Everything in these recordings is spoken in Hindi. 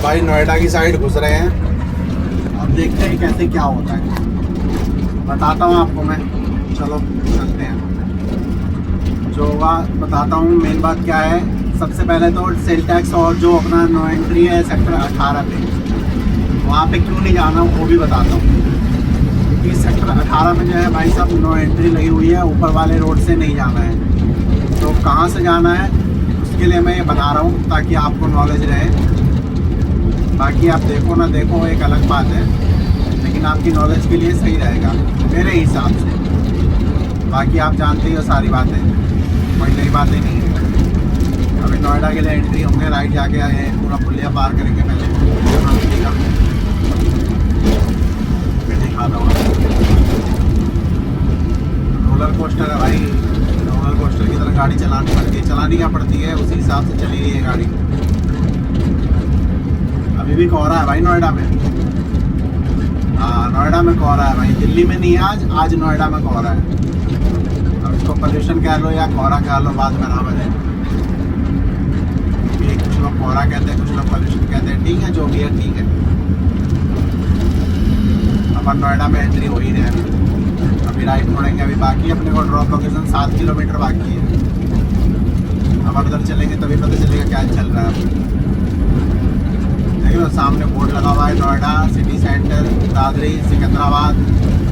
भाई नोएडा की साइड घुस रहे हैं, अब देखते हैं कैसे क्या होता है, बताता हूँ आपको मैं। चलो चलते हैं, जो होगा बताता हूँ। मेन बात क्या है, सबसे पहले तो सेल टैक्स और जो अपना नो एंट्री है सेक्टर 18 पे, वहाँ पे क्यों नहीं जाना वो भी बताता हूँ। क्योंकि सेक्टर 18 में जो है भाई साहब नो एंट्री लगी हुई है, ऊपर वाले रोड से नहीं जाना है। तो कहाँ से जाना है उसके लिए मैं ये बता रहा हूँ, ताकि आपको नॉलेज रहे। बाकी आप देखो ना देखो एक अलग बात है, लेकिन आपकी नॉलेज के लिए सही रहेगा मेरे हिसाब से। बाकी आप जानते ही हो सारी बातें, कोई नई बातें नहीं है। अभी नोएडा के लिए एंट्री होंगे, राइट जाके आए पूरा पुलिया पार करेंगे पहले, मैं दिखाता हूँ। रोलर कोस्टर है भाई, रोलर कोस्टर की तरह गाड़ी चलानी पड़ती है, चलानी क्या पड़ती है उसी हिसाब से चली रही है गाड़ी। अभी भी कोहरा है भाई नोएडा में, हाँ नोएडा में कोहरा है भाई, दिल्ली में नहीं है आज नोएडा में कोहरा है। अब इसको पोल्यूशन कह लो या कोहरा कह लो, बात बराबर है। कुछ लोग कोहरा कहते हैं, कुछ लोग पोल्यूशन कहते हैं, ठीक है जो भी है ठीक है। अपन नोएडा में एंट्री हो ही रहे हैं, अभी राइट मुड़ेंगे, अभी बाकी अपने को ड्रॉप लोकेशन 7 किलोमीटर बाकी है। अब अंदर चलेंगे तभी पता चलेगा क्या चल रहा है। देखो सामने बोर्ड लगा हुआ है, Noida city centre, Dadri, Secunderabad,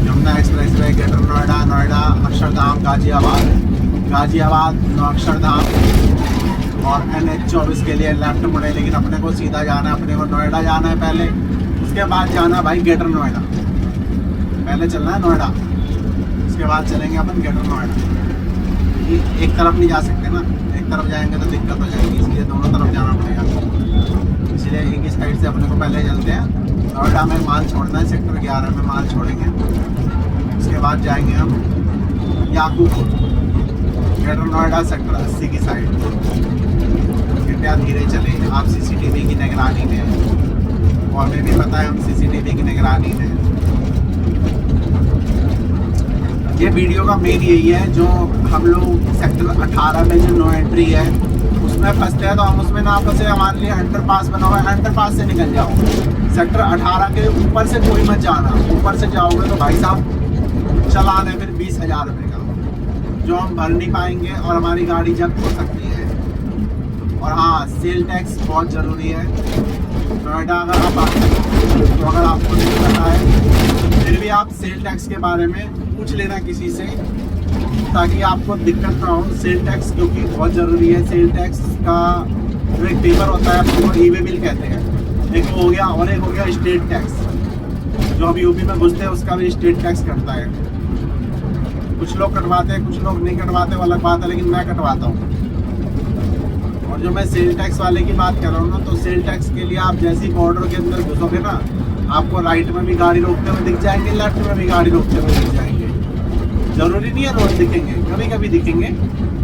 Yamuna express way, greater Noida, Noida, Akshardham, Ghaziabad, Akshardham. और NH-24 के लिए लेफ्ट मुड़े, लेकिन अपने को सीधा जाना है, अपने को नोएडा जाना है पहले, उसके बाद जाना है भाई ग्रेटर नोएडा। पहले चलना है नोएडा, उसके बाद चलेंगे अपन ग्रेटर नोएडा। एक तरफ नहीं जा सकते ना, एक तरफ जाएंगे तो दिक्कत हो जाएगी, इसलिए दोनों तरफ जाना पड़ेगा। इसलिए एक ही साइड से अपने को पहले चलते हैं। नोएडा में माल छोड़ना है, सेक्टर 11 में माल छोड़ेंगे, उसके बाद जाएंगे हम याकूबपुर, ग्रेटर नोएडा सेक्टर 80 की साइड। कृपया धीरे चले, आप CCTV की निगरानी में, और हमें भी पता है हम CCTV की निगरानी में। ये वीडियो का मेन यही है, जो हम लोग सेक्टर 18 में जो नो एंट्री है उसमें फंसते हैं, तो हम उसमें ना फंसे। हमारे लिए अंडरपास बना हुआ है, अंडरपास से निकल जाओ। सेक्टर 18 के ऊपर से कोई मत जाना, ऊपर से जाओगे तो भाई साहब चलान है फिर 20,000 रुपये का, जो हम भर नहीं पाएंगे और हमारी गाड़ी जब्त हो सकती है। और हाँ, सेल टैक्स बहुत ज़रूरी है नोएडा। अगर आप आते हो तो अगर आपको नहीं पता है फिर भी आप सेल टैक्स के बारे में पूछ लेना किसी से, ताकि आपको दिक्कत ना हो। सेल टैक्स क्योंकि बहुत ज़रूरी है। सेल टैक्स का जो एक पेपर होता है उसको ई-वे बिल कहते हैं, एक हो गया, और एक हो गया स्टेट टैक्स, जो अभी यूपी में घुसते हैं उसका भी स्टेट टैक्स कटता है। कुछ लोग कटवाते हैं, कुछ लोग नहीं कटवाते, वो अलग बात है, लेकिन मैं कटवाता हूँ। और जो मैं सेल टैक्स वाले की बात कर रहा हूँ ना, तो सेल टैक्स के लिए आप जैसे ही बॉर्डर के अंदर घुसोगे ना, आपको राइट में भी गाड़ी रोकते हुए दिख जाएंगे, लेफ्ट में भी गाड़ी रोकते हुए दिख जाएंगे। ज़रूरी नहीं है रोज दिखेंगे, कभी कभी दिखेंगे,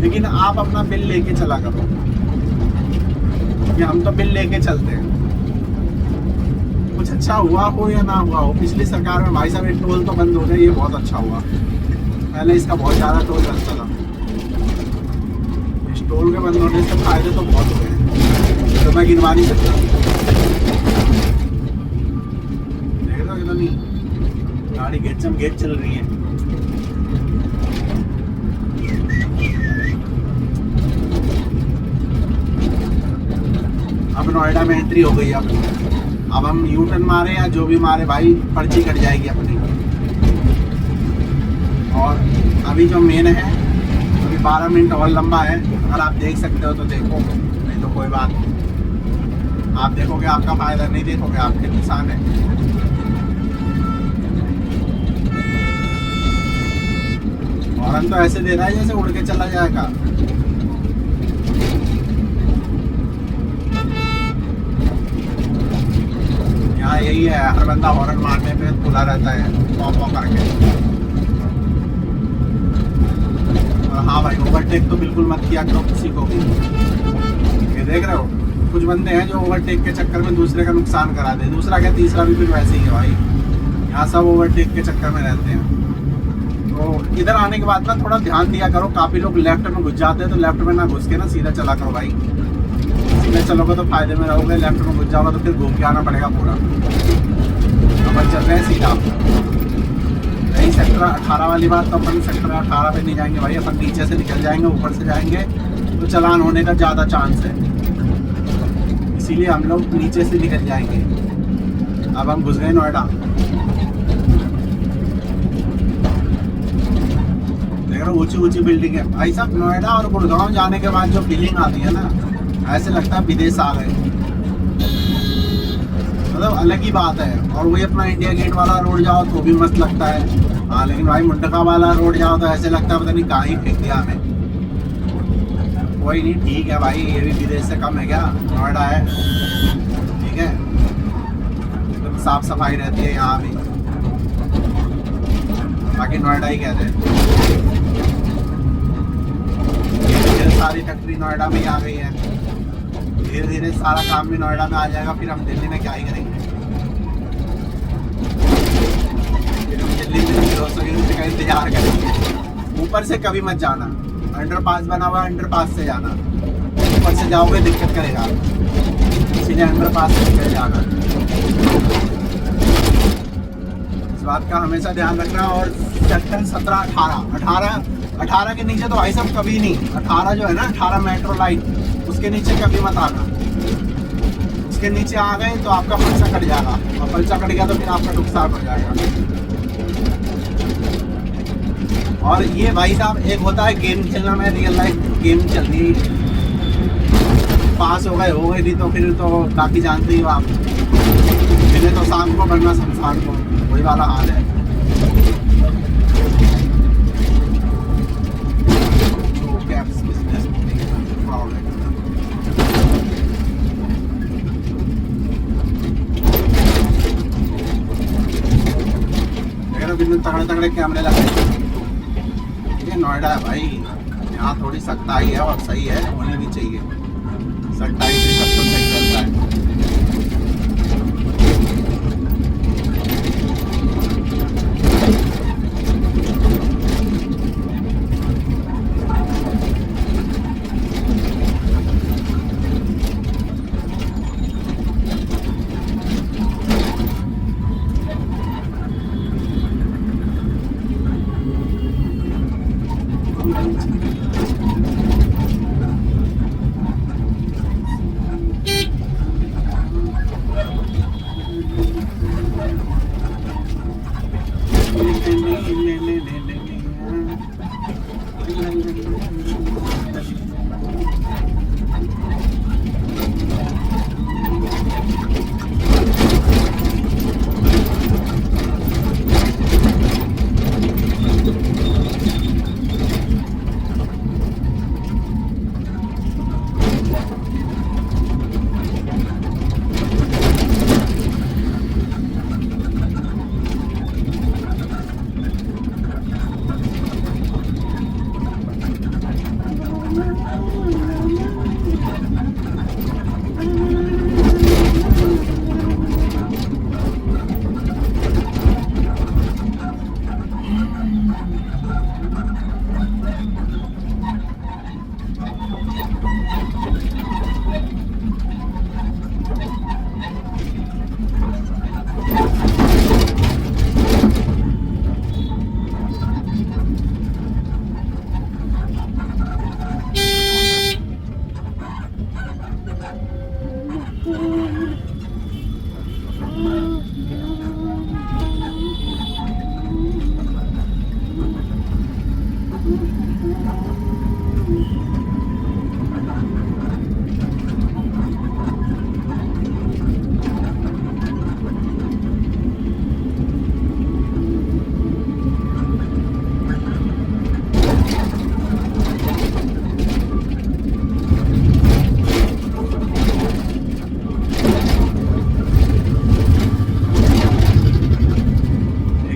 लेकिन आप अपना बिल लेके चला करो, कि हम तो बिल लेके चलते हैं। कुछ अच्छा हुआ हो या ना हुआ हो, पिछली सरकार में भाई साहब एक टोल तो बंद हो गए, ये बहुत अच्छा हुआ। पहले इसका बहुत ज़्यादा टोल लगता था, इस टोल के बंद होने से फायदे तो बहुत हो गए, तो मैं गिनवा नहीं सकता। देख लो कितनी गाड़ी गेट चल रही है। अब नोएडा में एंट्री हो गई। अब हम यू टर्न मारे या जो भी मारे भाई, पर्ची कट जाएगी अपनी। और अभी जो मेन है, अभी 12 मिनट और लंबा है। अगर आप देख सकते हो तो देखो, नहीं तो कोई बात नहीं। आप देखोगे आपका फायदा, नहीं देखोगे आपके नुकसान है। और हम तो ऐसे दे रहा है जैसे उड़ के चला जाएगा। यहाँ यही है, हर बंदा हॉर्न मारने पे खुला रहता है, पॉप करके। और हाँ भाई, ओवरटेक तो बिल्कुल मत किया करो किसी को भी। ये देख रहे हो, कुछ बंदे हैं जो ओवरटेक के चक्कर में दूसरे का नुकसान करा दे। दूसरा क्या, तीसरा भी फिर वैसे ही है भाई। यहाँ सब ओवरटेक के चक्कर में रहते हैं। तो इधर आने के बाद ना थोड़ा ध्यान दिया करो। काफ़ी लोग लेफ्ट में घुस जाते हैं, तो लेफ्ट में ना घुस के ना सीधा चला करो भाई। में चलोगे तो फायदे में रहोगे, लेफ्ट में घुस जाओगे तो फिर घूम के आना पड़ेगा पूरा। अपन चल रहे हैं सीधा। नहीं सेक्टर 18 वाली बात, तो अपन सेक्टर 18 पे नहीं जाएंगे भाई, अपन नीचे से निकल जाएंगे, ऊपर से जाएंगे तो चालान होने का ज़्यादा चांस है, इसीलिए हम लोग नीचे से निकल जाएंगे। अब हम घुस गए नोएडा। देख रहे ऊंची ऊंची बिल्डिंग है भाई साहब। नोएडा और गुड़गांव जाने के बाद जो फीलिंग आती है ना, ऐसे लगता है विदेश आ गए, मतलब अलग ही बात है। और वही अपना इंडिया गेट वाला रोड जाओ तो भी मस्त लगता है। हाँ लेकिन भाई मुंडका वाला रोड जाओ तो ऐसे लगता है पता नहीं कहाँ ही फेंक दिया हमें। कोई नहीं, ठीक है भाई, ये भी विदेश से कम है क्या, नोएडा है, ठीक है, एकदम साफ सफाई रहती है यहाँ भी, बाकी नोएडा ही कहते हैं। धीरे सारी फैक्ट्री नोएडा में ही आ गई है, धीरे धीरे सारा काम भी नोएडा में आ जाएगा, फिर हम दिल्ली में क्या ही करेंगे। फिर हम दिल्ली में 200 किलोमीटर का इंतजार करेंगे। ऊपर से कभी मत जाना, अंडरपास बना हुआ है, अंडरपास से जाना। ऊपर से जाओगे दिक्कत करेगा, इसीलिए अंडरपास से निकल जाना। इस बात का हमेशा ध्यान रखना। और सेक्टर 17, 18 के नीचे तो भाई सब कभी नहीं। 18 जो है ना, 18 मेट्रो लाइन, उसके नीचे कभी मत आना। उसके नीचे आ गए तो आपका पर्चा कट जाएगा, और पर्चा कट गया तो फिर आपका नुकसान हो जाएगा। और ये भाई साहब एक होता है गेम खेलना में, रियल लाइफ गेम चल रही, पास हो गए नहीं तो फिर तो काफ़ी जानते ही हो आप, फिर तो शाम को बनना शमशान को, वही वाला हाल है। तगड़े तगड़े कैमरे लगे, ये नोएडा है भाई, यहाँ थोड़ी सख्ताई है और सही है, होनी भी चाहिए। सख्ताई से सब कुछ सही चलता है।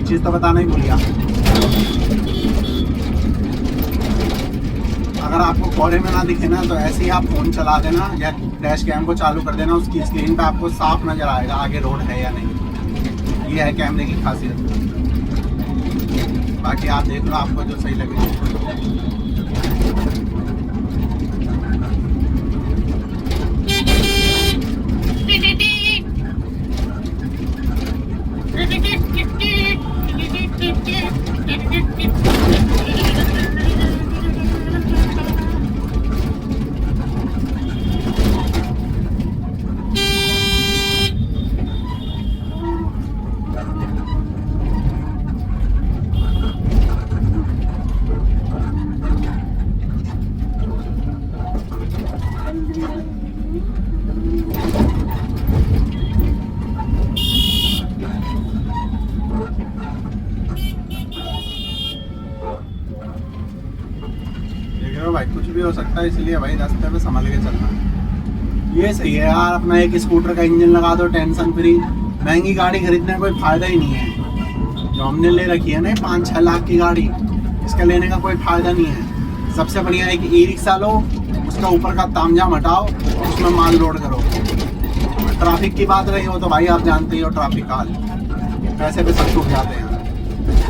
चीज़ तो बताना ही भूल गया। अगर आपको कोने में ना दिखे ना तो ऐसे ही आप फ़ोन चला देना या डैश कैम को चालू कर देना, उसकी स्क्रीन पे आपको साफ नज़र आएगा आगे रोड है या नहीं। ये है कैमरे की खासियत। बाकी आप देख लो आपको जो सही लगे। भी हो सकता है, इसलिए भाई रास्ते पे संभल के चलना। ये सही है यार, अपना एक स्कूटर का इंजन लगा दो, टेंशन फ्री। महंगी गाड़ी खरीदने का कोई फायदा ही नहीं है। जो हमने ले रखी है ना 5-6 लाख की गाड़ी, इसका लेने का कोई फायदा नहीं है। सबसे बढ़िया एक ई रिक्शा लो, उसका ऊपर का तामझाम हटाओ और उसमें माल लोड करो। ट्रैफिक की बात रही हो तो भाई आप जानते ही हो ट्रैफिक का हाल, पैसे पे सब छूट जाते हैं।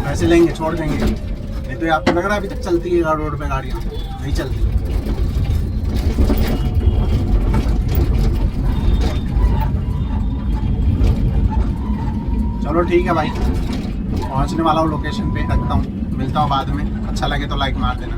पैसे लेंगे छोड़ देंगे, नहीं तो ये आपको लग रहा है अभी तक चलती है रोड पे गाड़ियाँ? नहीं चलती। चलो ठीक है भाई, पहुंचने वाला हूँ लोकेशन पे, रखता हूँ, मिलता हूँ बाद में। अच्छा लगे तो लाइक मार देना।